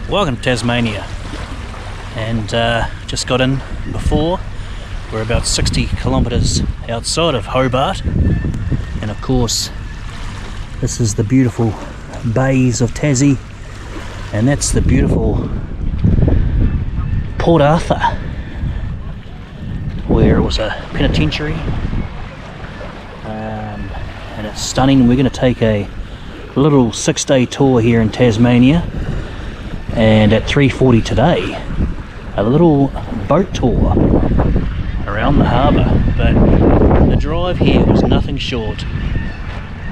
Welcome to Tasmania, and just got in before. We're about 60 kilometres outside of Hobart, and of course this is the beautiful bays of Tassie, and that's the beautiful Port Arthur, where it was a penitentiary, and it's stunning. We're going to take a little 6-day tour here in Tasmania, and at 3:40 today a little boat tour around the harbour. But the drive here was nothing short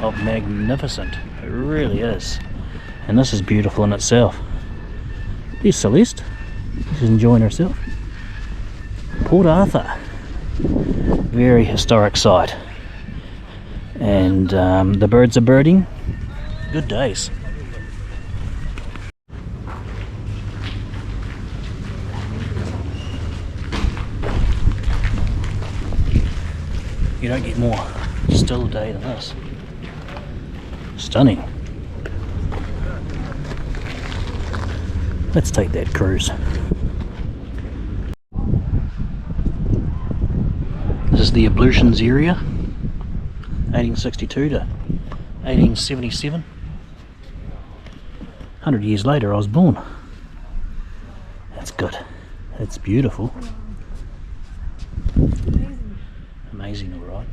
of magnificent. It really is, and this is beautiful in itself. There's Celeste, she's enjoying herself. Port Arthur, very historic site, and the birds are birding. Good days. You don't get more still day than this. Stunning. Let's take that cruise. This is the ablutions area, 1862 to 1877. 100 years later I was born. That's good. That's beautiful. Amazing, all right.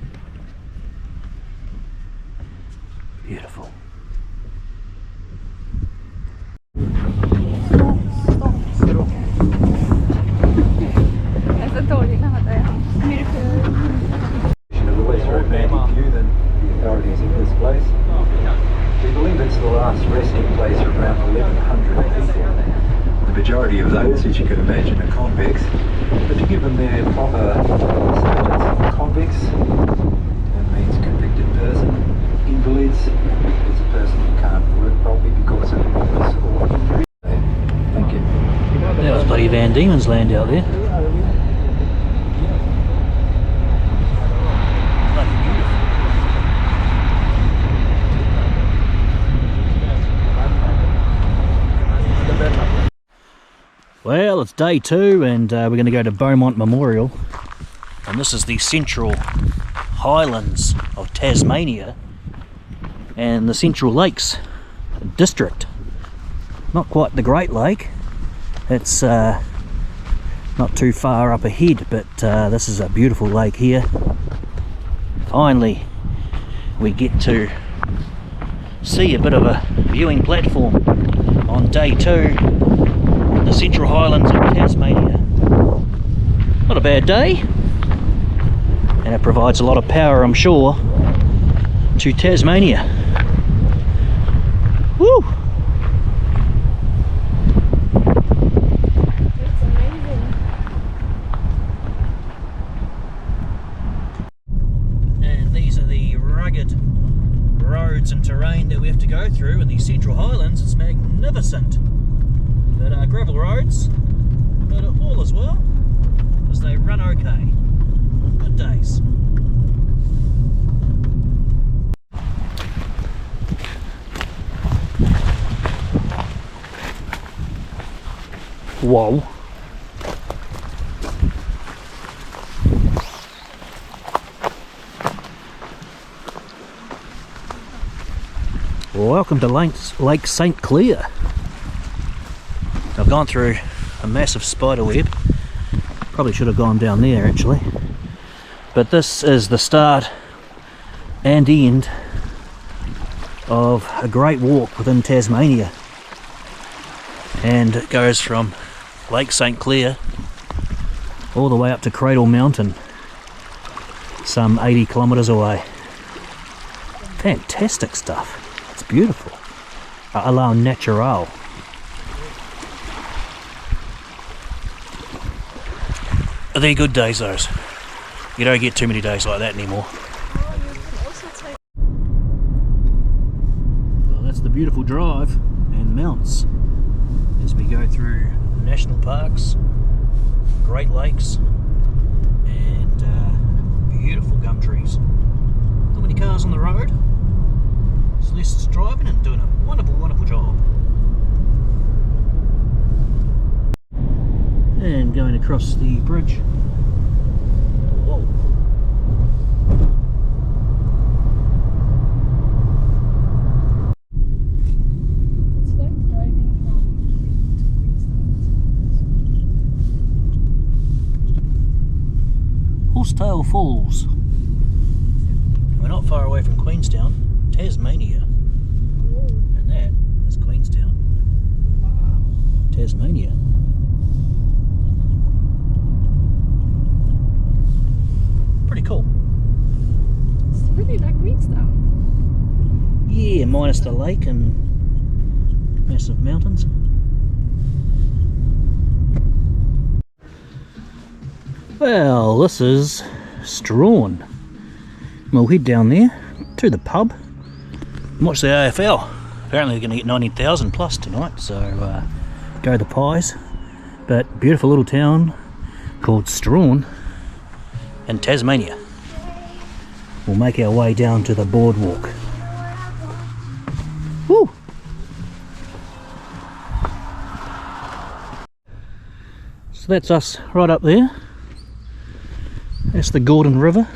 Beautiful. The less romantic view than the authorities of this place. We believe it's the last resting place of around 1,100 people. The majority of those, as you can imagine, are convicts. But to give them their proper status, convicts, that means convicted person. Invalids is a person who can't work properly because of illness or injury. Thank you. That was bloody Van Diemen's Land out there. Well, it's day 2, and we're going to go to Beaumont Memorial, and this is the Central Highlands of Tasmania and the Central Lakes District. Not quite the Great Lake, it's not too far up ahead, but this is a beautiful lake here. Finally we get to see a bit of a viewing platform on day 2. The Central Highlands of Tasmania. Not a bad day, and it provides a lot of power, I'm sure, to Tasmania. Woo! It's amazing. And these are the rugged roads and terrain that we have to go through in the Central Highlands. It's magnificent. That are gravel roads, but all as well, as they run okay. Good days. Whoa. Welcome to Lake St. Clair. I've gone through a massive spider web. Probably should have gone down there actually. But this is the start and end of a great walk within Tasmania. And it goes from Lake St. Clair all the way up to Cradle Mountain, some 80 kilometres away. Fantastic stuff. It's beautiful. A la natural. They're good days, those. You don't get too many days like that anymore. Well, that's the beautiful drive and mounts as we go through national parks, Great Lakes, and beautiful gum trees. Not many cars on the road. Celeste's driving and doing a wonderful, wonderful job. across the bridge. Whoa. It's like driving from Queenstown. Horsetail Falls. We're not far away from Queenstown, Tasmania. Oh, And that is Queenstown, wow. Tasmania. Pretty cool. It's really like Queenstown. Yeah, minus the lake and massive mountains. Well, this is Strawn. We'll head down there to the pub and watch the AFL. Apparently we're going to get 90,000 plus tonight, so go the Pies. But beautiful little town called Strawn in Tasmania. We'll make our way down to the boardwalk. Woo! So that's us right up there. That's the Gordon River.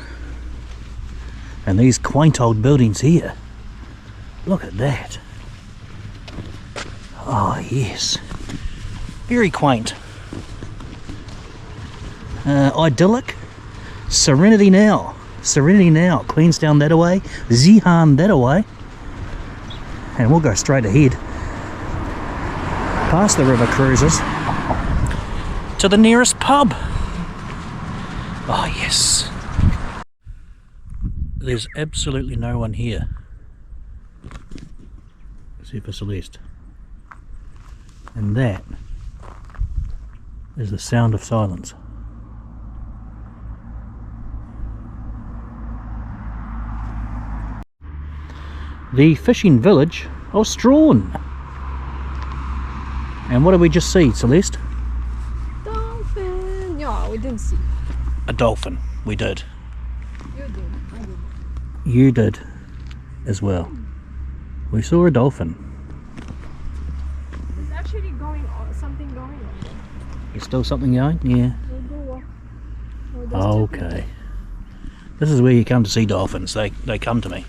And these quaint old buildings here. Look at that. Oh yes. Very quaint. Idyllic. Serenity now. Serenity now. Queenstown that away. Zeehan that away. And we'll go straight ahead. Past the river cruises. To the nearest pub. Oh yes. There's absolutely no one here. Except for Celeste. And that is the sound of silence. The fishing village of Strawn. And what did we just see, Celeste? Dolphin. Yeah, we didn't see. A dolphin. We did. You did. I didn't. You did as well. We saw a dolphin. There's actually something going on there. There's still something going? Yeah. We'll go walk. Oh, there's Okay. This is where you come to see dolphins. They come to me.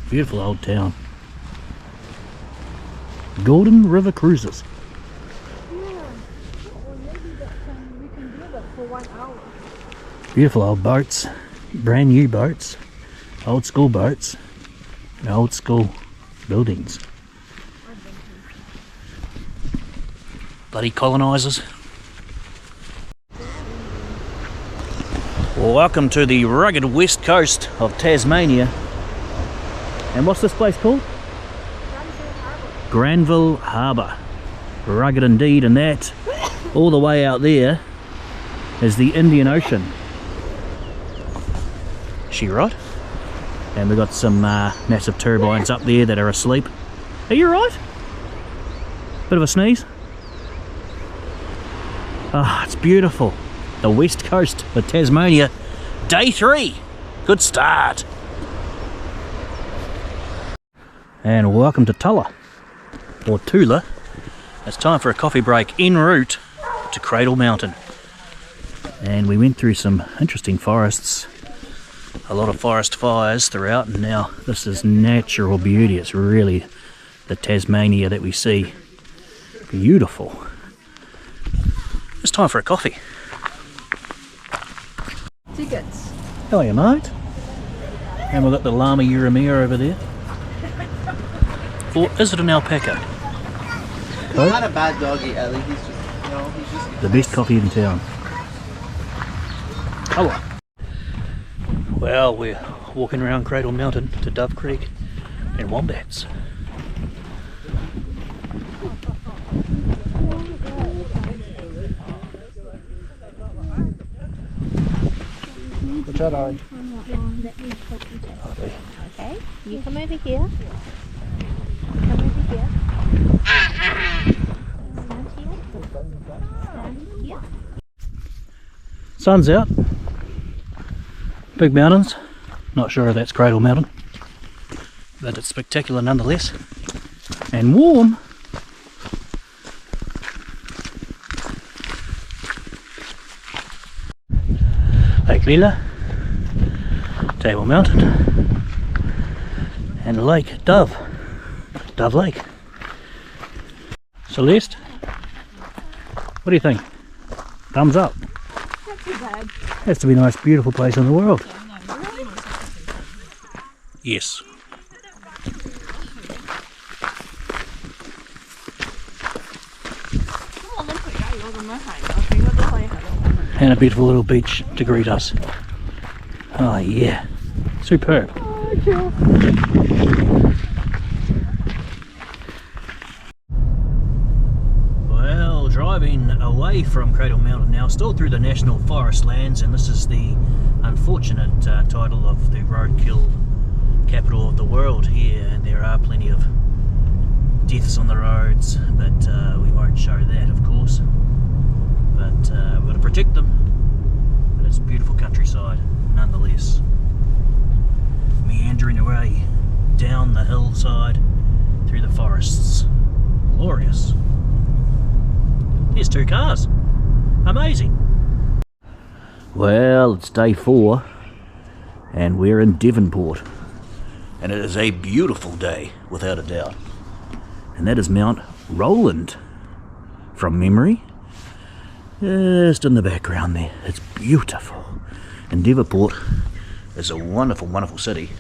Beautiful old town. Gordon River Cruises. Yeah. Or maybe we can do that for 1 hour. Beautiful old boats. Brand new boats. Old school boats. And old school buildings. Bloody colonisers. Well, welcome to the rugged west coast of Tasmania. And what's this place called? Granville Harbour. Rugged indeed, and that all the way out there is the Indian Ocean. Is she right? And we've got some massive turbines up there that are asleep. Are you right? Bit of a sneeze? Ah, it's beautiful. The west coast of Tasmania. Day 3. Good start. And welcome to Tulla, or Tula. It's time for a coffee break en route to Cradle Mountain. And we went through some interesting forests, a lot of forest fires throughout, and now this is natural beauty. It's really the Tasmania that we see. Beautiful. It's time for a coffee. Tickets. How are you, mate? And we've got the Llama Urumia over there. Or is it an alpaca? He's not a bad doggy, Ellie. He's just, he's just... The best coffee in town. Oh. Well, we're walking around Cradle Mountain to Dove Creek and Wombats. Okay, you come over here. Come over here. Stand here. Sun's out. Big mountains. Not sure if that's Cradle Mountain, but it's spectacular nonetheless. And warm. Bella, Table Mountain, and Lake Dove Lake. Celeste, what do you think? Thumbs up. Not too bad. Has to be the most beautiful place in the world. Yes. And a beautiful little beach to greet us. Oh yeah, superb. Well, driving away from Cradle Mountain now, still through the National Forest lands, and this is the unfortunate title of the roadkill capital of the world here, and there are plenty of deaths on the roads, but we won't show that, of course. But we've got to protect them. But it's beautiful countryside nonetheless. Meandering away down the hillside through the forests. Glorious. There's 2 cars. Amazing. Well, it's day 4 and we're in Devonport. And it is a beautiful day, without a doubt. And that is Mount Roland, from memory. Just in the background there. It's beautiful. And Devonport is a wonderful, wonderful city.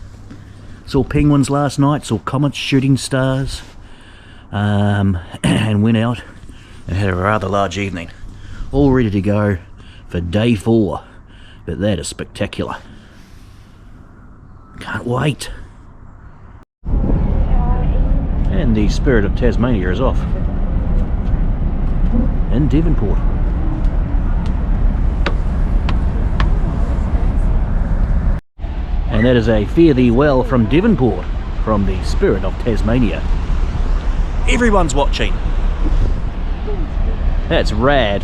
Saw penguins last night, saw comets, shooting stars, and went out and had a rather large evening. All ready to go for day 4. But that is spectacular. Can't wait. And the Spirit of Tasmania is off in Devonport. And that is a Fare Thee Well from Devonport, from the Spirit of Tasmania. Everyone's watching. That's rad.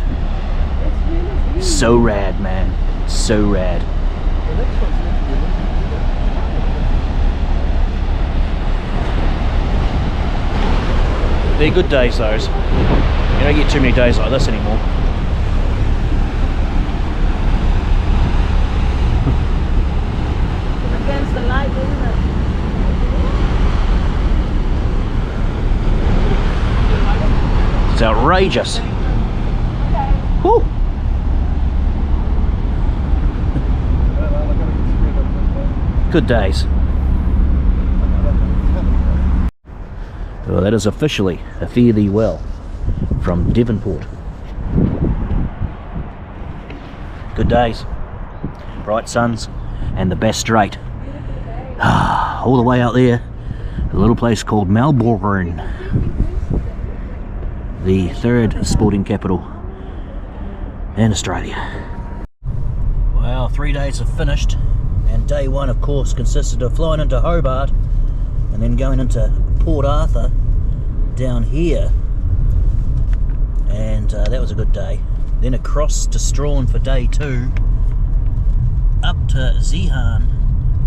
So rad, man. So rad. They're good days, those. You don't get too many days like this anymore. Against the light, isn't it? It's outrageous. Woo! Good days. Well, that is officially a Fare Thee Well from Devonport. Good days, bright suns, and the Bass Strait. All the way out there, a little place called Melbourne, the 3rd sporting capital in Australia. Well, 3 days have finished, and day 1 of course consisted of flying into Hobart and then going into Port Arthur down here, and that was a good day. Then across to Strahan for day 2, up to Zeehan,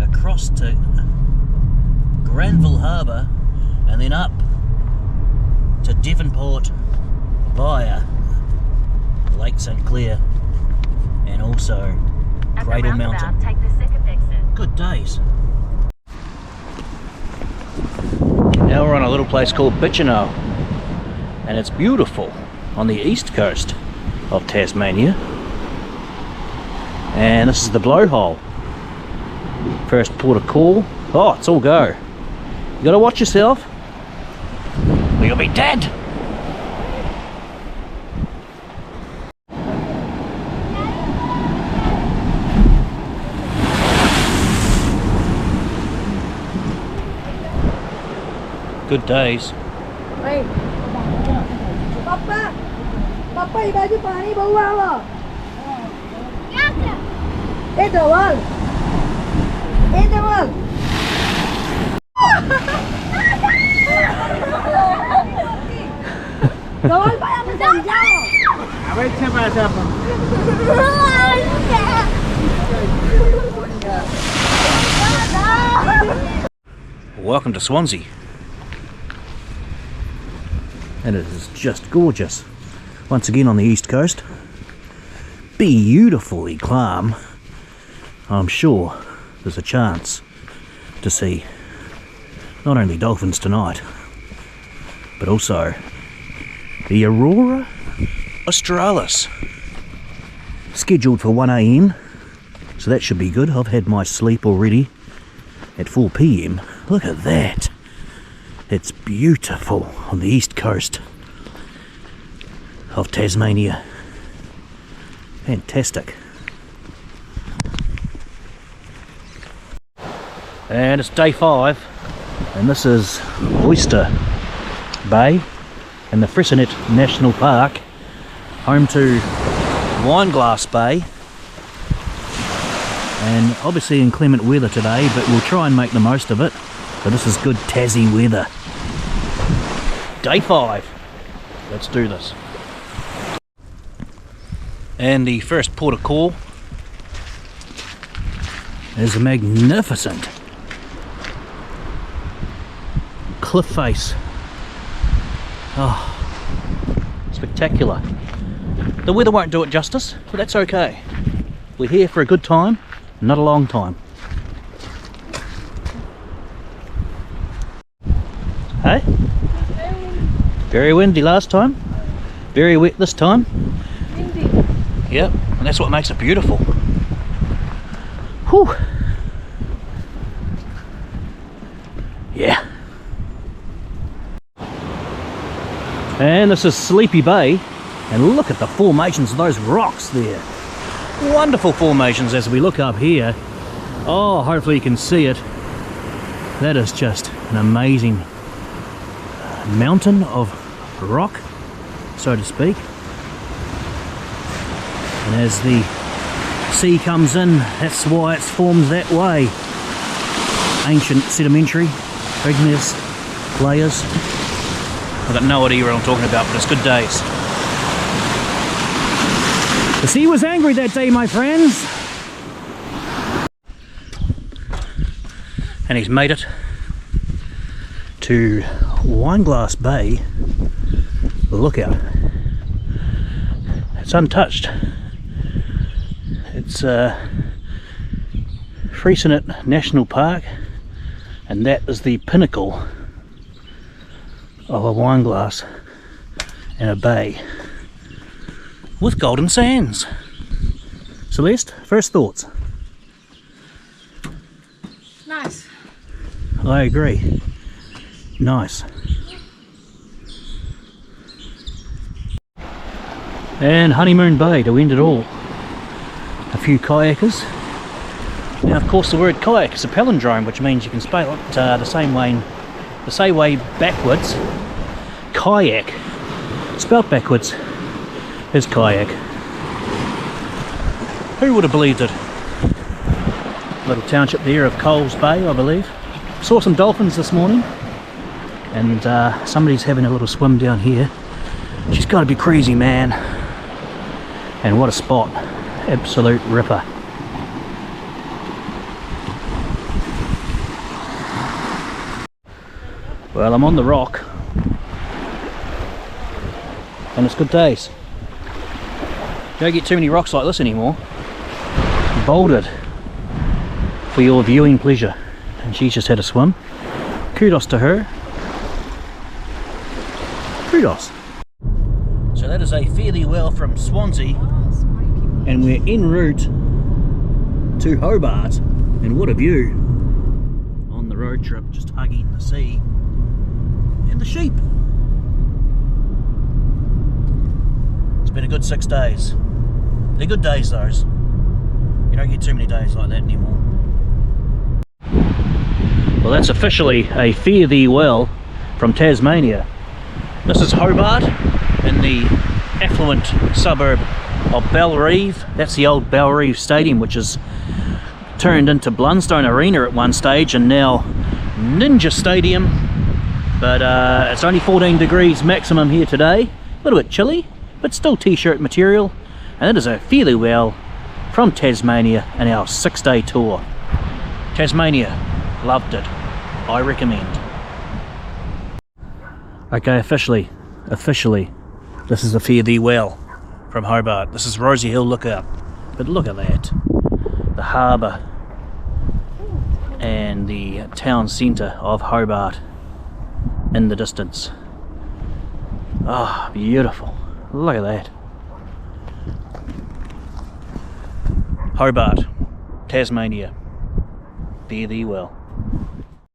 across to Granville Harbour, and then up to Devonport via Lake St Clair and also Cradle Mountain. Take the second exit. Good days. Now we're on a little place called Bitchino, and it's beautiful on the east coast of Tasmania. And this is the blowhole. First port of call. Oh, it's all go. You gotta watch yourself, or you'll be dead. Good days. Hey, Papa, Papa, ये बाजू पानी बहुत आवा. A double, A double. Double पाया मुझे जाओ. अबे इच्छा पैसा अपन. Welcome to Swansea. And it is just gorgeous. Once again on the east coast. Beautifully calm. I'm sure there's a chance to see not only dolphins tonight, but also the Aurora Australis. Scheduled for 1 AM, so that should be good. I've had my sleep already at 4 PM. Look at that. It's beautiful on the east coast of Tasmania. Fantastic. And it's day 5, and this is Oyster Bay in the Frisinet National Park, home to Wineglass Bay, and obviously inclement weather today, but we'll try and make the most of it. So this is good Tassie weather. Day 5. Let's do this. And the first port of call is a magnificent cliff face. Oh, spectacular. The weather won't do it justice, but that's okay. We're here for a good time, not a long time. Hey? Very windy last time, very wet this time. Windy. Yep, and that's what makes it beautiful. Whew. Yeah. And this is Sleepy Bay, and look at the formations of those rocks there. Wonderful formations as we look up here. Oh, hopefully you can see it. That is just an amazing mountain of rock, so to speak. And as the sea comes in, that's why it's formed that way. Ancient sedimentary, igneous layers. I've got no idea what I'm talking about, but it's good days. The sea was angry that day, my friends. And he's made it to Wineglass Bay lookout. It's untouched. It's Frisinet National Park, and that is the pinnacle of a wineglass and a bay with golden sands. Celeste, first thoughts? Nice. I agree. Nice. And Honeymoon Bay to end it all. A few kayakers. Now, of course, the word kayak is a palindrome, which means you can spell it the same way backwards. Kayak, spelled backwards, is kayak. Who would have believed it? Little township there of Coles Bay, I believe. Saw some dolphins this morning, and somebody's having a little swim down here. She's got to be crazy, man. And what a spot. Absolute ripper. Well, I'm on the rock, and it's good days. Don't get too many rocks like this anymore. Bolded for your viewing pleasure. And she's just had a swim. Kudos to her. Kudos. So that is a fairly well from Swansea, and we're en route to Hobart, and what a view on the road trip, just hugging the sea and the sheep. It's been a good 6 days. They're good days, those. You don't get too many days like that anymore. Well, that's officially a fare thee well from Tasmania. This is Hobart in the affluent suburb of Bellerive. That's the old Bellerive Stadium, which is turned into Blundstone Arena at one stage, and now Ninja Stadium. But it's only 14 degrees maximum here today. A little bit chilly, but still t-shirt material. And that is a fairly well from Tasmania in our 6-day tour. Tasmania, loved it. I recommend. Okay, officially, this is a fare thee well from Hobart. This is Rosie Hill Lookout. But look at that. the harbour and the town centre of Hobart in the distance. Ah, beautiful. Look at that. Hobart, Tasmania. Fare thee well.